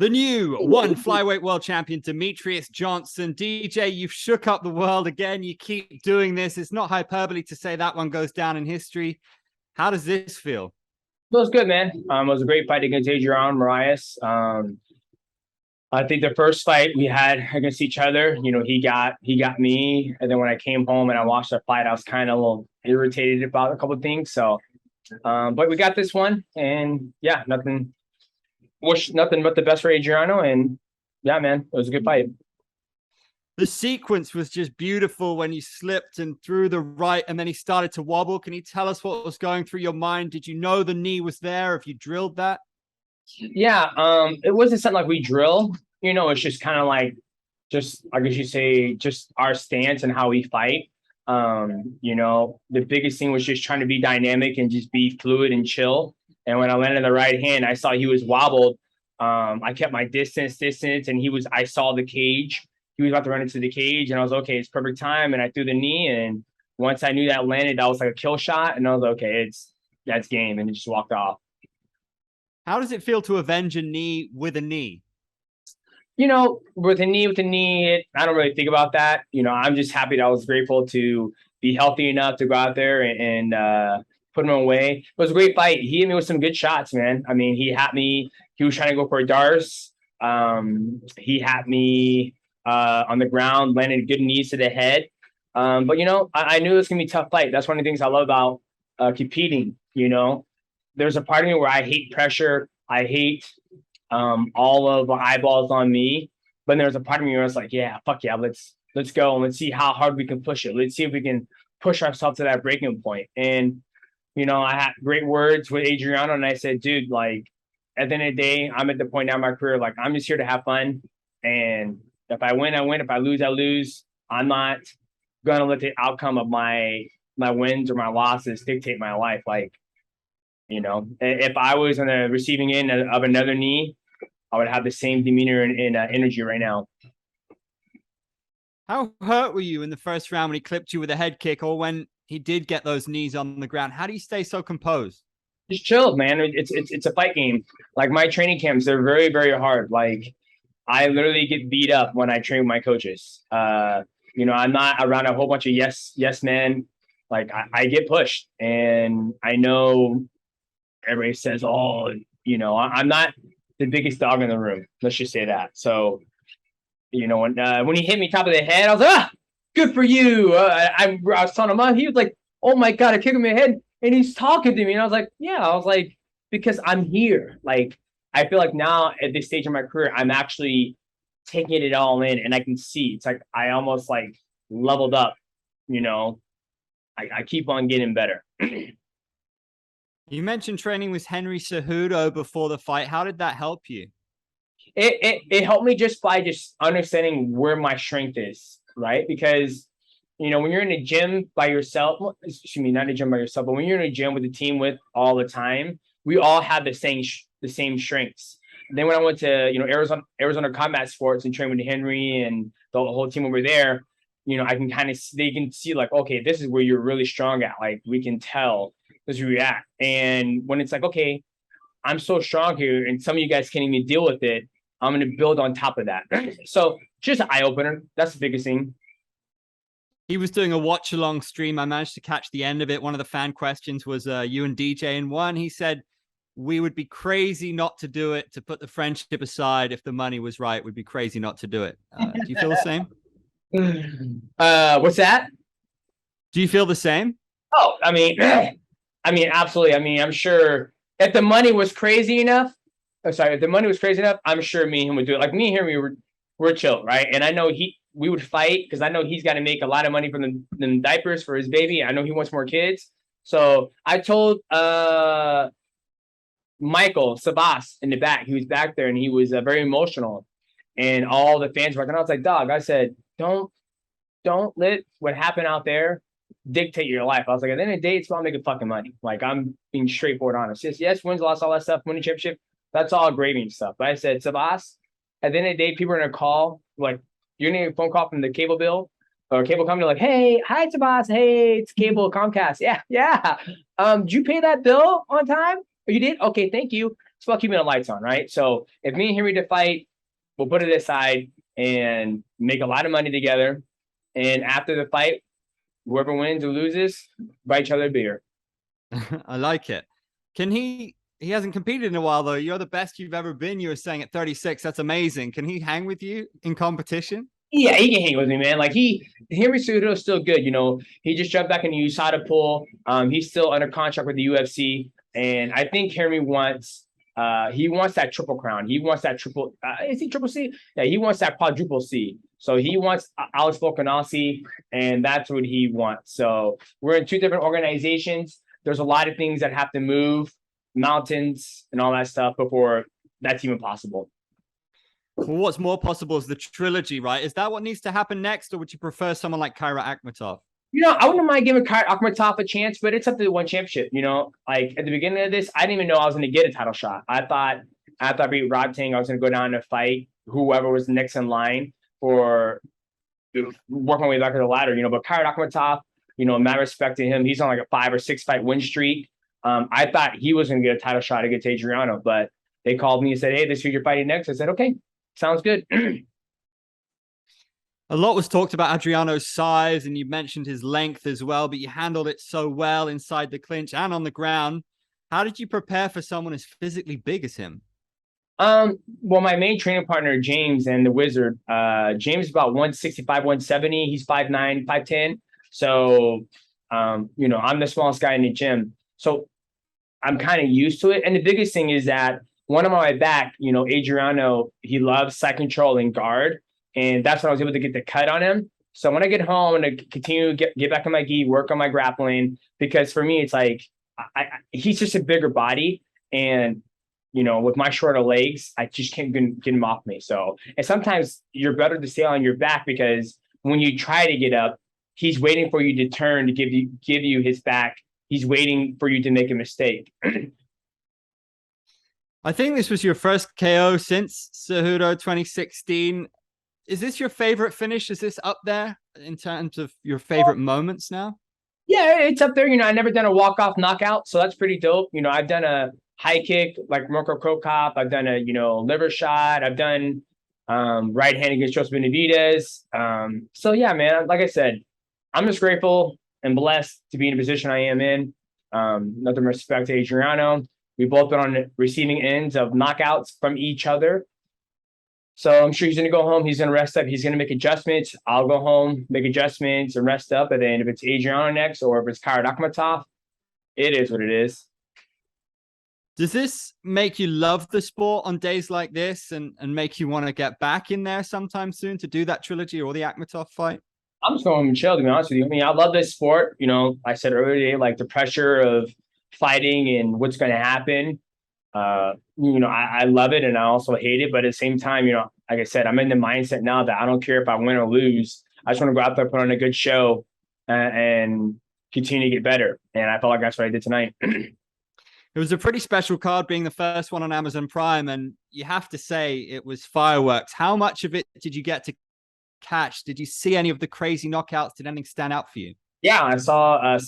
The new ONE Flyweight World Champion, Demetrious Johnson. DJ, you've shook up the world again. You keep doing this. It's not hyperbole to say that one goes down in history. How does this feel? Feels good, man. It was a great fight against Adriano Moraes. I think the first fight we had against each other, he got me, and then when I came home and I watched the fight, I was kind of a little irritated about a couple of things. So, but we got this one, and yeah, nothing but the best for Adriano, and yeah, man, it was a good fight. The sequence was just beautiful when you slipped and threw the right, and then he started to wobble. Can you tell us what was going through your mind? Did you know the knee was there? If you drilled that? Yeah, it wasn't something like we drill. It's just kind of like, just I guess you say, just our stance and how we fight. The biggest thing was just trying to be dynamic and just be fluid and chill. And when I landed the right hand, I saw he was wobbled. I kept my distance, and I saw the cage. He was about to run into the cage, and I was okay, it's perfect time. And I threw the knee, and once I knew that landed, that was like a kill shot, and I was like, okay, that's game, and it just walked off. How does it feel to avenge a knee with a knee? With a knee, I don't really think about that. I'm just happy that I was grateful to be healthy enough to go out there and put him away. It was a great fight. He hit me with some good shots, man. I mean, he had me. He was trying to go for a darce. He had me on the ground, landed good knees to the head. But I knew it was gonna be a tough fight. That's one of the things I love about competing. There's a part of me where I hate pressure. I hate all of the eyeballs on me. But there's a part of me where it's like, yeah, fuck yeah, let's go and let's see how hard we can push it. Let's see if we can push ourselves to that breaking point. And I had great words with Adriano, and I said, dude, like, at the end of the day, I'm at the point now in my career, like, I'm just here to have fun. And if I win, I win. If I lose, I lose. I'm not gonna let the outcome of my wins or my losses dictate my life. Like, if I was on the receiving end of another knee, I would have the same demeanor and energy right now. How hurt were you in the first round when he clipped you with a head kick, or when he did get those knees on the ground? How do you stay so composed? Just chill, man. It's a fight game. Like, my training camps, they're very, very hard. Like, I literally get beat up when I train with my coaches. I'm not around a whole bunch of yes men. Like, I get pushed, and I know everybody says, oh, I'm not the biggest dog in the room. Let's just say that. So, when he hit me top of the head, I was like, good for you. I was telling him, he was like, oh my God, I kicked him in the head, and he's talking to me. And I was like, yeah, because I'm here. Like, I feel like now at this stage of my career, I'm actually taking it all in, and I can see it's like I almost like leveled up. I keep on getting better. You mentioned training with Henry Cejudo before the fight. How did that help you? It helped me just by just understanding where my strength is, right? Because when you're in a gym by yourself, excuse me, not a gym by yourself, but when you're in a gym with the team with all the time, we all have the same strengths. And then when I went to Arizona Combat Sports and trained with Henry and the whole team over there, I can they can see like, okay, this is where you're really strong at. Like, we can tell as you react. And when it's like, okay, I'm so strong here, and some of you guys can't even deal with it, I'm going to build on top of that. So just an eye opener. That's the biggest thing. He was doing a watch along stream. I managed to catch the end of it. One of the fan questions was you and DJ in one. He said, we would be crazy not to do it, to put the friendship aside. If the money was right, we'd be crazy not to do it. Do you feel the same? What's that? Do you feel the same? Oh, I mean, absolutely. I mean, I'm sure if the money was crazy enough, I'm sure me and him would do it. Like, me and him, we're chill, right? And I know we would fight because I know he's got to make a lot of money from the diapers for his baby. I know he wants more kids. So I told Michael Sabas in the back, he was back there, and he was very emotional, and all the fans were like, and I was like, dog, I said, don't let what happened out there dictate your life. I was like, at the end of the day, it's about making fucking money. Like, I'm being straightforward honest. Yes, wins, loss, all that stuff, winning championship, that's all gravy and stuff. But I said, Sabas, at the end of the day, people are gonna call, like, you're gonna get a phone call from the cable bill or cable company, like, hey, hi, Sabas, hey, it's cable Comcast. Yeah. Did you pay that bill on time? Oh, you did? Okay, thank you. it's about keeping the lights on, right? So if me and Henry to fight, we'll put it aside and make a lot of money together. And after the fight, whoever wins or loses, buy each other a beer. I like it. Can he hasn't competed in a while though. You're the best you've ever been. You were saying at 36. That's amazing. Can he hang with you in competition? Yeah, he can hang with me, man. Like Henry Cejudo is still good. You know, he just jumped back in the USADA pool. He's still under contract with the UFC, and I think Henry wants he wants that triple crown. He wants that triple. Is he triple C? Yeah, he wants that quadruple C. So he wants Alex Volkanovski, and that's what he wants. So we're in two different organizations. There's a lot of things that have to move, mountains and all that stuff before that's even possible. Well, what's more possible is the trilogy, right? Is that what needs to happen next, or would you prefer someone like Kyra Akhmatov? You know, I wouldn't mind giving Kyra Akhmatov a chance, but it's up to the ONE Championship. You know, like at the beginning of this, I didn't even know I was going to get a title shot. I thought after I beat Rod Tang, I was going to go down and fight whoever was next in line for work my way back to the ladder. You know, but Kyra Akhmatov, you know, mad respect to him. He's on like a 5 or 6 fight win streak. I thought he was going to get a title shot against Adriano, but they called me and said, "Hey, this is who you're fighting next." I said, "Okay. Sounds good." A lot was talked about Adriano's size, and you mentioned his length as well, but you handled it so well inside the clinch and on the ground. How did you prepare for someone as physically big as him? Well, my main training partner, James and the Wizard, James is about 165, 170. He's 5'9", 5'10". So, you know, I'm the smallest guy in the gym. So I'm kind of used to it. And the biggest thing is that one on my back, you know, Adriano, he loves side control and guard. And that's when I was able to get the cut on him. So when I get home, I'm going to continue to get back on my gi, work on my grappling. Because for me, it's like, he's just a bigger body. And, you know, with my shorter legs, I just can't get him off me. So, and sometimes you're better to stay on your back because when you try to get up, he's waiting for you to turn to give you his back. He's waiting for you to make a mistake. I think this was your first KO since Cejudo 2016. Is this your favorite finish? Is this up there in terms of your favorite moments now? Yeah, it's up there. You know, I never done a walk-off knockout, so that's pretty dope. You know, I've done a high kick like Mirko Cro Cop. I've done a, you know, liver shot. I've done right hand against Joseph Benavidez. So yeah, man, like I said, I'm just grateful and blessed to be in the position I am in. Nothing respect to Adriano. We've both been on the receiving ends of knockouts from each other. So I'm sure he's going to go home. He's going to rest up. He's going to make adjustments. I'll go home, make adjustments, and rest up. And then if it's Adriano next or if it's Kyra Akhmatov, it is what it is. Does this make you love the sport on days like this and make you want to get back in there sometime soon to do that trilogy or the Akhmatov fight? I'm just going to chill, to be honest with you. I mean, I love this sport. You know, I said earlier, like the pressure of fighting and what's going to happen. You know, I love it and I also hate it. But at the same time, you know, like I said, I'm in the mindset now that I don't care if I win or lose. I just want to go out there, put on a good show and continue to get better. And I felt like that's what I did tonight. It was a pretty special card being the first one on Amazon Prime. And you have to say it was fireworks. How much of it did you get to catch? Did you see any of the crazy knockouts? Did anything stand out for you? Yeah, I saw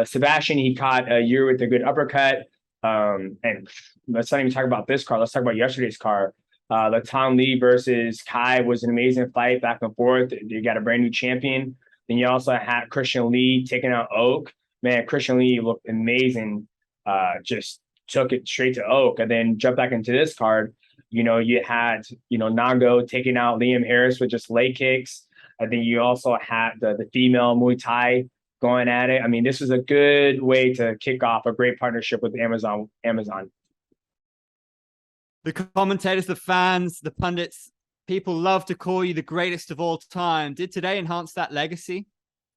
Sebastian. He caught a year with a good uppercut. And let's not even talk about this card. Let's talk about yesterday's card. The Tom Lee versus Kai was an amazing fight, back and forth. You got a brand new champion. Then you also had Christian Lee taking out Oak. Man, Christian Lee looked amazing. Just took it straight to Oak. And then jump back into this card. You know, you had, you know, Nango taking out Liam Harris with just leg kicks. I think you also had the female Muay Thai going at it. I mean, this was a good way to kick off a great partnership with Amazon. The commentators, the fans, the pundits, people love to call you the greatest of all time. Did today enhance that legacy?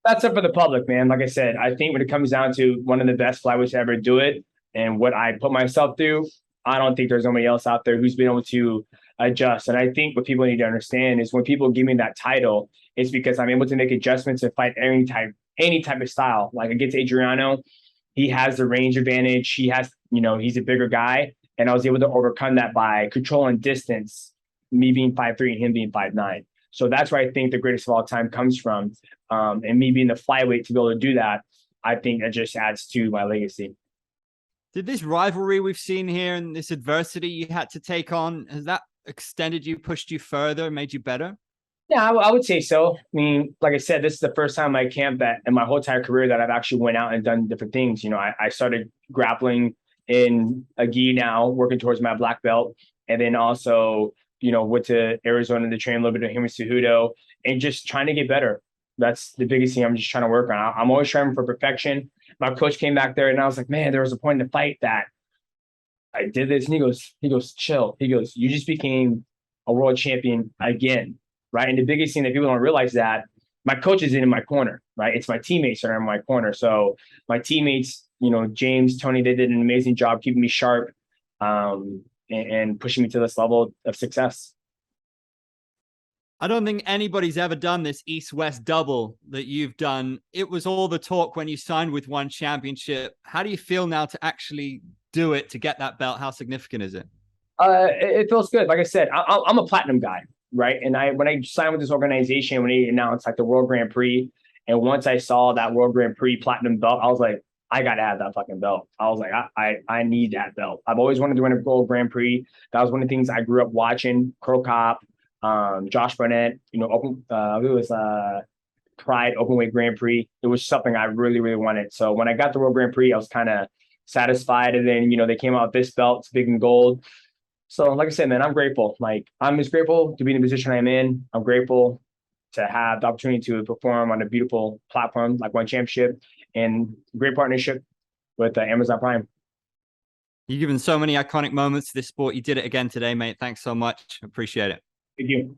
That's up for the public, man. Like I said, I think when it comes down to one of the best flyweights to ever do it and what I put myself through, I don't think there's nobody else out there who's been able to adjust. And I think what people need to understand is when people give me that title, it's because I'm able to make adjustments and fight any type of style. Like against Adriano, he has the range advantage. He has, you know, he's a bigger guy. And I was able to overcome that by controlling distance, me being 5'3" and him being 5'9". So that's where I think the greatest of all time comes from. And me being the flyweight to be able to do that, I think that just adds to my legacy. Did this rivalry we've seen here and this adversity you had to take on, has that extended you, pushed you further, made you better? Yeah, I would say so. I mean, like I said, this is the first time I camped that in my whole entire career that I've actually went out and done different things. You know, I started grappling in a gi now, working towards my black belt. And then also, you know, went to Arizona to train a little bit of Himi Cejudo and just trying to get better. That's the biggest thing I'm just trying to work on. I'm always striving for perfection. My coach came back there and I was like, man, there was a point in the fight that I did this. And he goes, chill. He goes, you just became a world champion again. Right. And the biggest thing that people don't realize that my coach is in my corner, right? It's my teammates that are in my corner. So my teammates, you know, James, Tony, they did an amazing job keeping me sharp and pushing me to this level of success. I don't think anybody's ever done this East-West double that you've done. It was all the talk when you signed with ONE Championship. How do you feel now to actually do it, to get that belt? How significant is it? It feels good. Like I said, I'm a platinum guy, right? And when I signed with this organization, when they announced like the World Grand Prix, and once I saw that World Grand Prix platinum belt, I was like, I got to have that fucking belt. I was like, I need that belt. I've always wanted to win a World Grand Prix. That was one of the things I grew up watching. Crow Cop, Josh Barnett, you know, it was Pride Openweight Grand Prix. It was something I really, really wanted. So when I got the World Grand Prix, I was kind of satisfied. And then, you know, they came out with this belt, it's big and gold. So like I said, man, I'm grateful. Like, I'm just grateful to be in the position I'm in. I'm grateful to have the opportunity to perform on a beautiful platform like ONE Championship, and great partnership with Amazon Prime. You've given so many iconic moments to this sport. You did it again today, mate. Thanks so much. Appreciate it. Thank you.